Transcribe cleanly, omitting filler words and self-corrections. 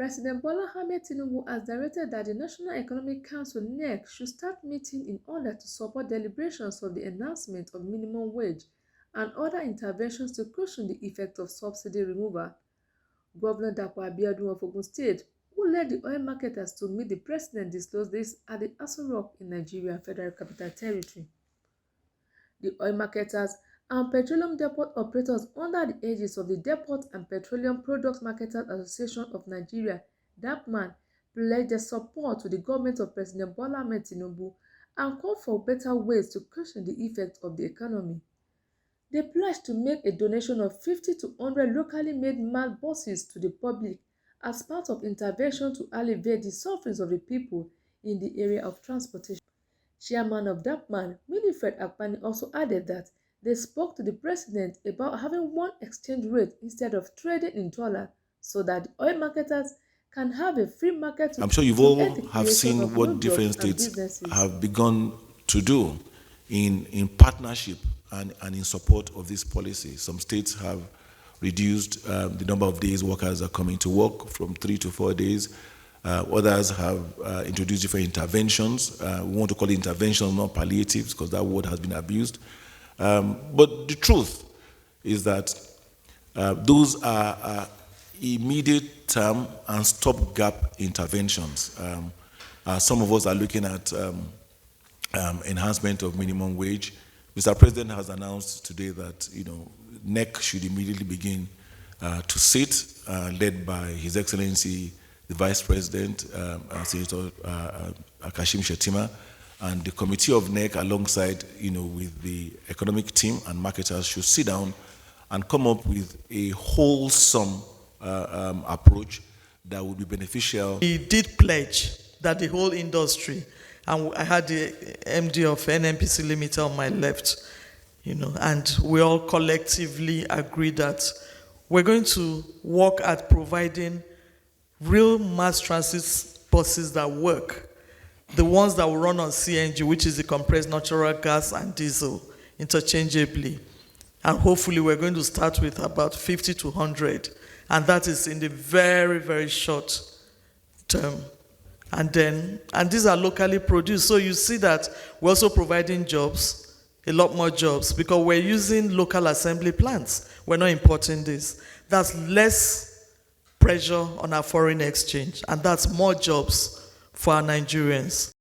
President Bola Ahmed Tinubu has directed that the National Economic Council (NEC) should start meeting in order to support deliberations of the enhancement of minimum wage and other interventions to cushion the effect of subsidy removal. Governor Dapo Abiodun of Ogun State, who led the oil marketers to meet the president, disclosed this at the Aso Rock in Nigeria Federal Capital Territory. The oil marketers and petroleum depot operators under the aegis of the Depot and Petroleum Products Marketers Association of Nigeria (DAPMAN) pledged their support to the government of President Bola Ahmed Tinubu and called for better ways to cushion the effects of the economy. They pledged to make a donation of 50 to 100 locally made MAL buses to the public as part of intervention to alleviate the sufferings of the people in the area of transportation. Chairman of DAPMAN, Winifred Akpani, also added that they spoke to the president about having one exchange rate instead of trading in dollar so that the oil marketers can have a free market. I'm sure you've all have seen what different states have begun to do in partnership and in support of this policy. Some states have reduced the number of days workers are coming to work from 3 to 4 days. Others have introduced different interventions. We want to call it intervention, not palliatives, because that word has been abused. But the truth is that those are immediate term and stopgap interventions. Some of us are looking at enhancement of minimum wage. Mr. President has announced today that NEC should immediately begin to sit, led by His Excellency the Vice President, Senator Kashim Shettima, and the committee of NEC alongside with the economic team and marketers should sit down and come up with a wholesome approach that would be beneficial. We did pledge that the whole industry, and I had the MD of NNPC Limited on my left, and we all collectively agreed that we're going to work at providing real mass transit buses that work, the ones that will run on CNG, which is the compressed natural gas and diesel, interchangeably. And hopefully we're going to start with about 50 to 100, and that is in the very, very short term. And these are locally produced. So you see that we're also providing jobs, a lot more jobs, because we're using local assembly plants. We're not importing this. That's less pressure on our foreign exchange, and that's more jobs for our Nigerians.